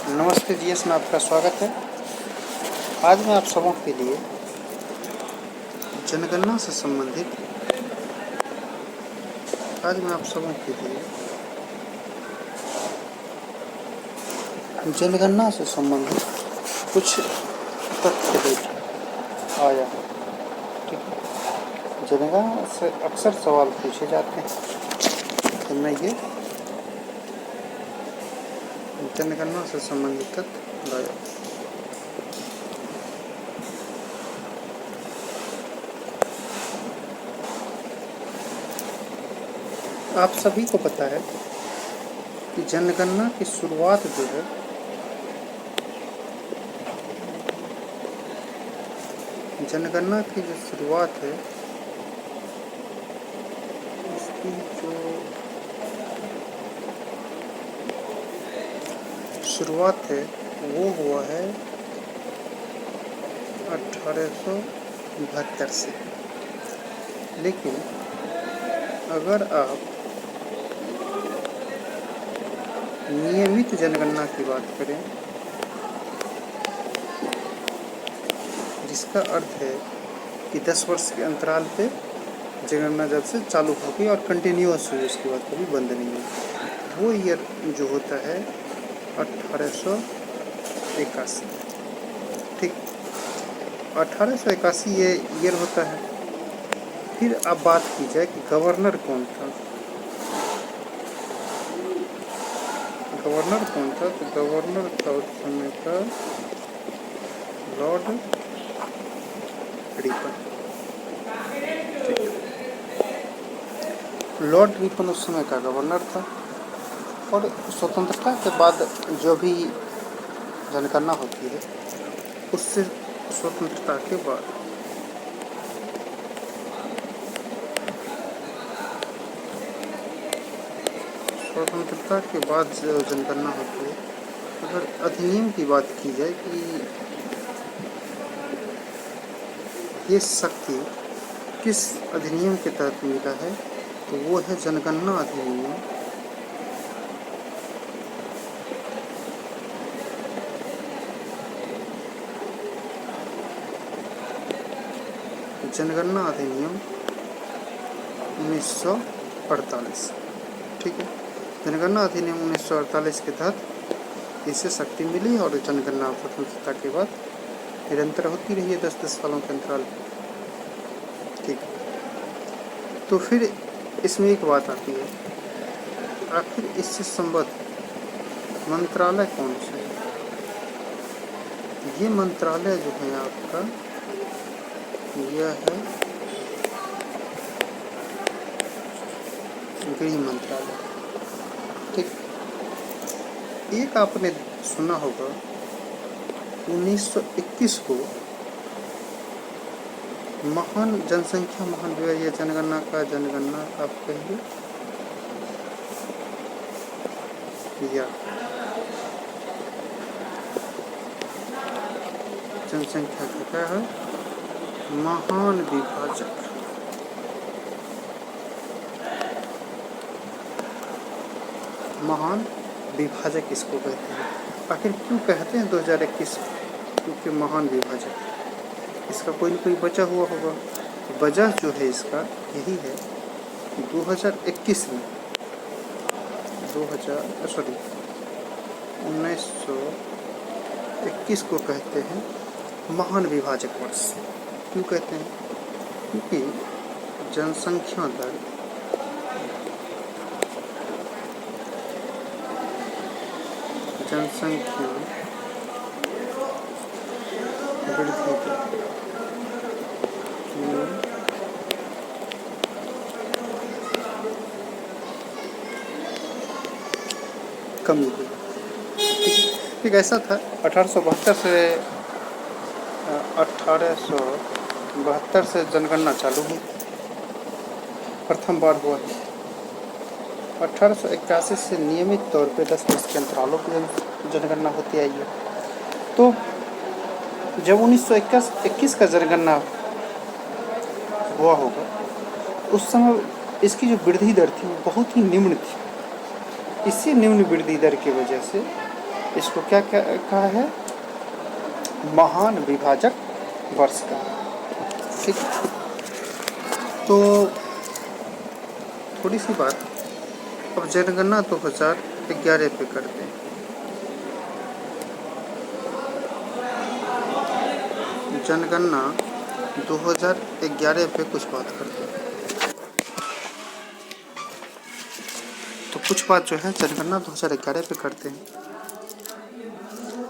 नमस्ते जी, इसमें आपका स्वागत है। आज मैं आप सबों के लिए जनगणना से संबंधित कुछ तथ्य लेकर आया हूँ। ठीक है, जनगणना से अक्सर सवाल पूछे जाते हैं, तो मैं ये जनगणना से संबंधित तथ्य लाया। आप सभी को पता है कि जनगणना की शुरुआत जो है इसकी जो शुरुआत है वो हुआ है 1872 से। लेकिन अगर आप नियमित जनगणना की बात करें, जिसका अर्थ है कि 10 वर्ष के अंतराल पे जनगणना जब से चालू हो गई और कंटिन्यूअस हुई, उसके बाद कभी बंद नहीं हुई, वो ईयर जो होता है 1881। ठीक, 1881 ये ईयर होता है। फिर अब बात की जाए कि गवर्नर कौन था। तो गवर्नर था उस समय का लॉर्ड रिपन। लॉर्ड रिपन उस समय का गवर्नर था। और स्वतंत्रता के बाद जो भी जनगणना होती है, उससे स्वतंत्रता के बाद जो जनगणना होती है, अगर अधिनियम की बात की जाए कि ये शक्ति किस अधिनियम के तहत मिला है, तो वो है जनगणना अधिनियम 1948। ठीक है, जनगणना अधिनियम 1948 के तहत इसे शक्ति मिली और जनगणना स्वतंत्रता के बाद निरंतर होती रही है 10-10 सालों के अंतराल। ठीक, तो फिर इसमें एक बात आती है, आखिर इससे संबद्ध मंत्रालय कौन सा है। ये मंत्रालय जो है आपका, यह है गृह मंत्रालय। ठीक, एक आपने सुना होगा 1921 को महान जनसंख्या महान विभाग, जनगणना आप कहिए, या जनसंख्या का क्या है, महान विभाजक। महान विभाजक इसको कहते हैं। आखिर क्यों कहते हैं 2021? क्योंकि महान विभाजक, इसका कोई न कोई वजह हुआ होगा। वजह जो है इसका यही है कि 2021 में 1921 को कहते हैं महान विभाजक वर्ष। क्यों कहते हैं? क्योंकि जनसंख्या दर वृद्धि कमी हुई। ठीक, ऐसा था 1872 से जनगणना चालू हुई, प्रथम बार हुआ है। 1881 से नियमित तौर पे 10 वर्ष के अंतरालों पर जनगणना होती आई है। तो जब 1921 का जनगणना हुआ होगा, उस समय इसकी जो वृद्धि दर थी वो बहुत ही निम्न थी। इसी निम्न वृद्धि दर की वजह से इसको क्या क्या कहा है? महान विभाजक वर्ष का। ठीक, तो थोड़ी सी बात अब जनगणना 2011 पे करते हैं। जनगणना 2011 पे कुछ बात करते हैं। तो कुछ बात जो है जनगणना 2011 पे करते हैं।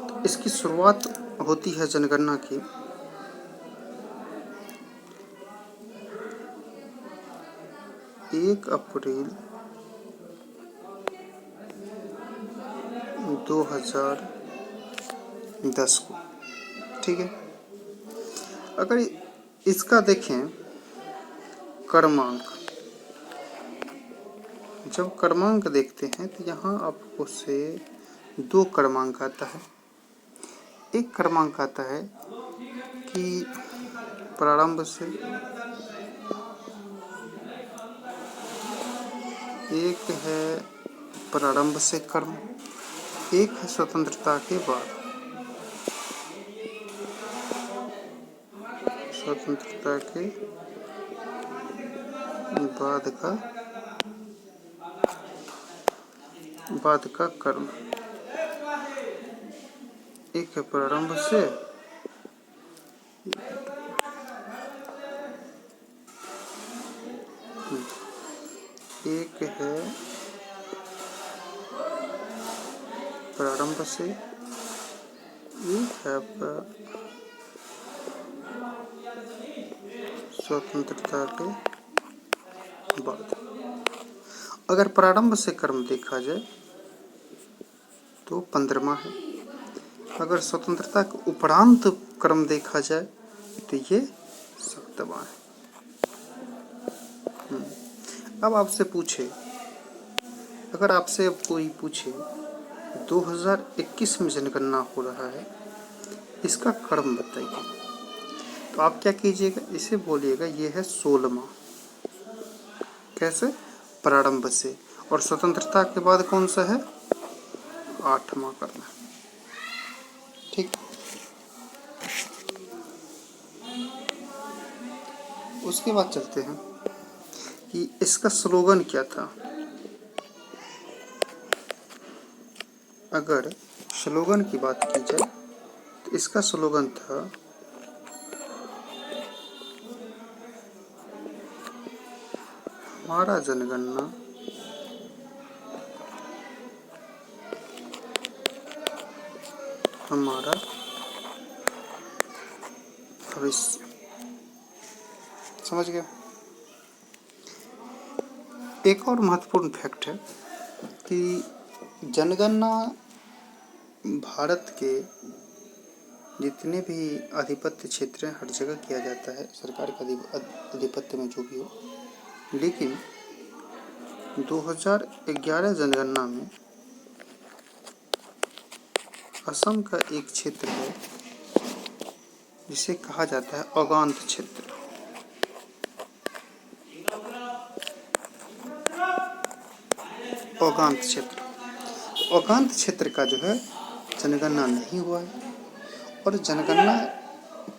तो इसकी शुरुआत होती है जनगणना की 1 अप्रैल 2010 को। ठीक है, अगर इसका देखें क्रमांक, जब क्रमांक देखते हैं तो यहाँ आपको से 2 क्रमांक आता है। एक क्रमांक आता है कि प्रारंभ से, एक है प्रारंभ से क्रम, एक है स्वतंत्रता के बाद। स्वतंत्रता के बाद का क्रम, एक है प्रारंभ से, एक है प्रारंभ से, एक है आपका स्वतंत्रता के बाद। अगर प्रारंभ से क्रम देखा जाए तो 15वां है। अगर स्वतंत्रता के उपरांत क्रम देखा जाए तो ये 7वां है। अब आपसे पूछे, अगर आपसे अब कोई पूछे 2021 में जनगणना हो रहा है, इसका क्रम बताइए, तो आप क्या कीजिएगा, इसे बोलिएगा ये है 16वां। कैसे? प्रारंभ से, और स्वतंत्रता के बाद कौन सा है? 8वां करना। ठीक, उसके बाद चलते हैं कि इसका स्लोगन क्या था। अगर स्लोगन की बात की जाए तो इसका स्लोगन था हमारा जनगणना हमारा भविष्य। समझ गया? एक और महत्वपूर्ण फैक्ट है कि जनगणना भारत के जितने भी आधिपत्य क्षेत्र हैं हर जगह किया जाता है, सरकार के आधिपत्य में जो भी हो, लेकिन 2011 जनगणना में असम का एक क्षेत्र है जिसे कहा जाता है औगांत क्षेत्र। औगांत क्षेत्र, औगांत क्षेत्र का जो है जनगणना नहीं हुआ है, और जनगणना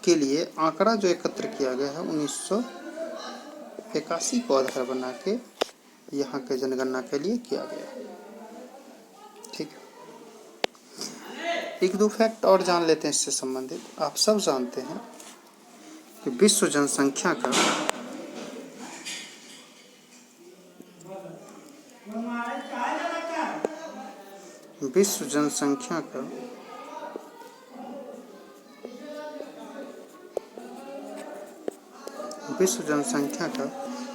के लिए आंकड़ा जो एकत्र किया गया है 1981 को आधार बना के यहाँ के जनगणना के लिए किया गया। ठीक, एक दो फैक्ट और जान लेते हैं इससे संबंधित। आप सब जानते हैं कि विश्व जनसंख्या का विश्व जनसंख्या का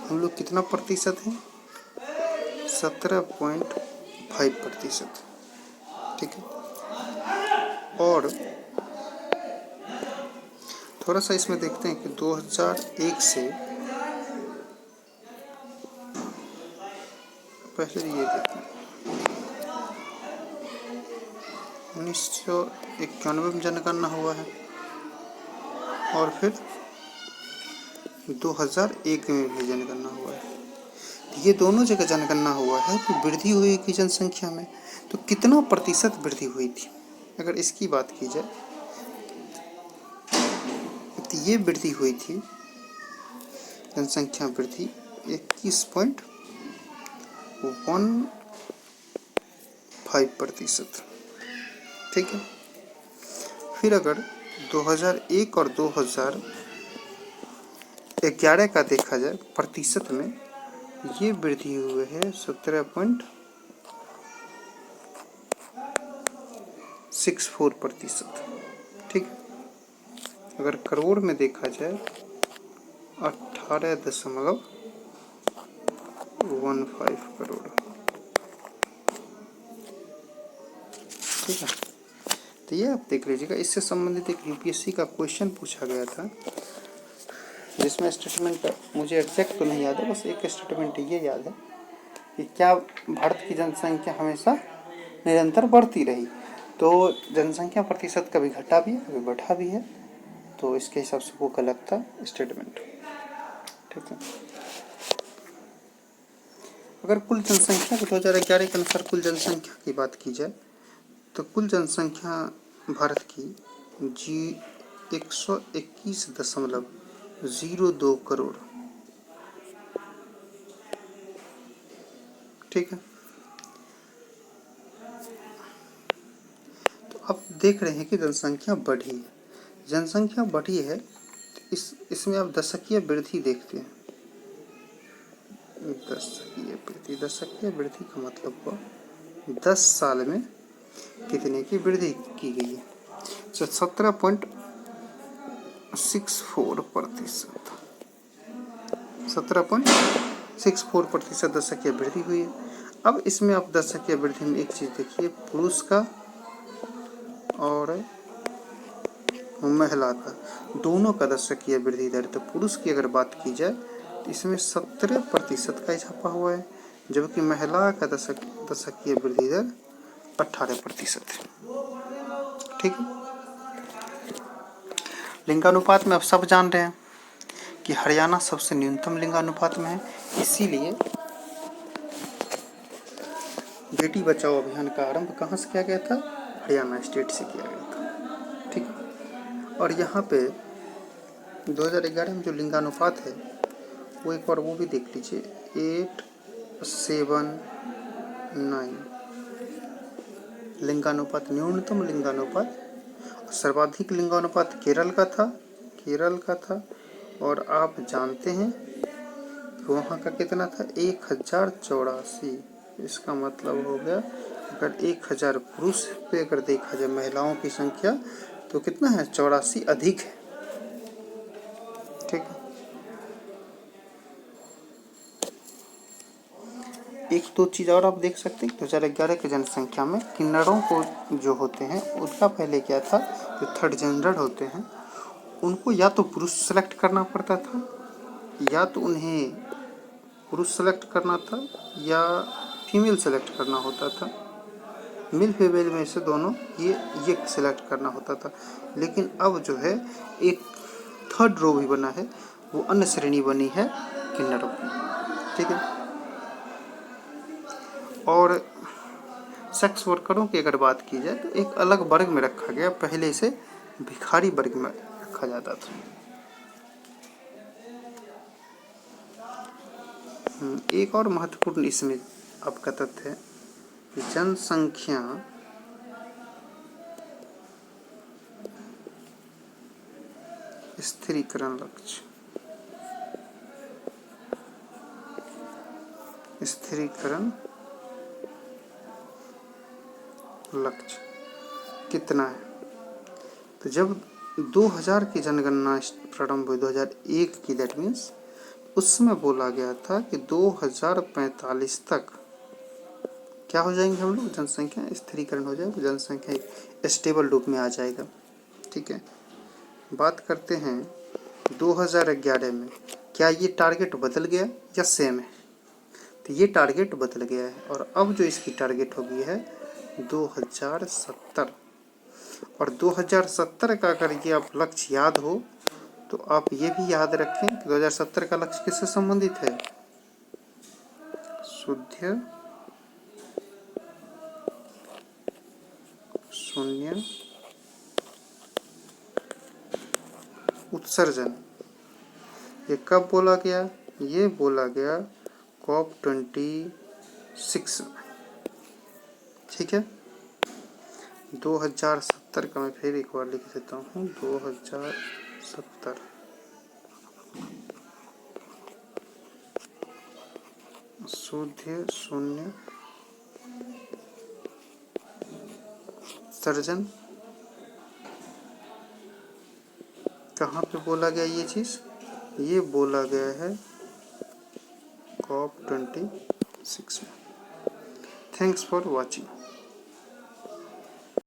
हम लोग कितना प्रतिशत है? 17.5%। ठीक है, और थोड़ा सा इसमें देखते हैं कि 2001 से पहले ये देखते हैं 1991 में जनगणना हुआ है, और फिर 2001 में भी जनगणना हुआ है। ये दोनों जगह जनगणना हुआ है तो वृद्धि हुई कि जनसंख्या में, तो कितना प्रतिशत वृद्धि हुई थी? अगर इसकी बात की जाए तो ये वृद्धि हुई थी, जनसंख्या वृद्धि 21.15%। ठीक है। फिर अगर 2001 और 2011 का देखा जाए प्रतिशत में, ये वृद्धि हुए है 17.64%। ठीक। अगर करोड़ में देखा जाए 18.15 करोड़। ठीक है। तो ये आप देख लीजिएगा, इससे संबंधित एक यूपीएससी का क्वेश्चन पूछा गया था, जिसमें स्टेटमेंट मुझे एग्जैक्ट तो नहीं याद है, बस एक स्टेटमेंट ये याद है कि क्या भारत की जनसंख्या हमेशा निरंतर बढ़ती रही, तो जनसंख्या प्रतिशत कभी घटा भी है कभी बढ़ा भी है, तो इसके हिसाब से वो गलत था स्टेटमेंट। ठीक है। अगर कुल जनसंख्या 2011 के अनुसार कुल जनसंख्या की बात की जाए तो कुल जनसंख्या भारत की 121.02 करोड़। ठीक है। तो अब देख रहे हैं कि जनसंख्या बढ़ी है, जनसंख्या बढ़ी है, तो इसमें आप दशकीय वृद्धि देखते हैं। दशकीय वृद्धि का मतलब हुआ 10 साल में कितने की वृद्धि की गई है, 17.64%। 17.64% दशकीय वृद्धि हुई है। अब इसमें आप दशकीय वृद्धि में एक चीज देखिए, पुरुष का और महिला का दोनों का दशकीय वृद्धि दर। तो पुरुष की अगर बात की जाए तो इसमें 17% का इजाफा हुआ है, जबकि महिला का दशकीय वृद्धि दर 18% है। ठीक है। लिंगानुपात में अब सब जान रहे हैं कि हरियाणा सबसे न्यूनतम लिंगानुपात में है, इसीलिए बेटी बचाओ अभियान का आरंभ कहाँ से किया गया था, हरियाणा स्टेट से किया गया था। ठीक। और यहाँ पे 2011 में जो लिंगानुपात है वो एक बार वो भी देख लीजिए, 8:7:9 लिंगानुपात, न्यूनतम लिंगानुपात। सर्वाधिक लिंगानुपात केरल का था, और आप जानते हैं कि वहाँ का कितना था, 1084। इसका मतलब हो गया अगर 1000 पुरुष पे अगर देखा जाए महिलाओं की संख्या तो कितना है, 84 अधिक है। ठीक है। एक दो चीज़ और आप देख सकते हैं, 2011 की जनसंख्या में किन्नरों को जो होते हैं उनका पहले क्या था, जो थर्ड जेंडर होते हैं उनको या तो पुरुष सेलेक्ट करना पड़ता था, या तो उन्हें पुरुष सेलेक्ट करना था या फीमेल सेलेक्ट करना होता था। मेल फीमेल में से दोनों ये सिलेक्ट करना होता था। लेकिन अब जो है एक थर्ड रो भी बना है, वो अन्य श्रेणी बनी है किन्नरों की। ठीक है। और सेक्स वर्करों की अगर बात की जाए तो एक अलग वर्ग में रखा गया, पहले से भिखारी वर्ग में रखा जाता था। एक और महत्वपूर्ण इसमें आपका तथ्य है, जनसंख्या स्थिरीकरण लक्ष्य, कितना है। तो जब 2000 की जनगणना प्रारंभ हुई, 2001 की, दैट मीन्स उसमें बोला गया था कि 2045 तक क्या हो जाएंगे हम लोग, जनसंख्या स्थिरीकरण हो जाएगा, जनसंख्या एक स्टेबल रूप में आ जाएगा। ठीक है। बात करते हैं 2011 में, क्या ये टारगेट बदल गया या सेम है, तो ये टारगेट बदल गया है, और अब जो इसकी टारगेट हो गई है 2070। और 2070 का अगर ये आप लक्ष्य याद हो तो आप ये भी याद रखें कि 2070 का लक्ष्य किससे संबंधित है, शून्य उत्सर्जन। ये कब बोला गया? ये बोला गया COP26। ठीक है, 2070 का मैं फिर एक बार लिख देता हूँ, 2070। शुद्ध शून्य सर्जन। कहाँ पे बोला गया ये चीज़? ये बोला गया है COP26 में। Thanks for watching.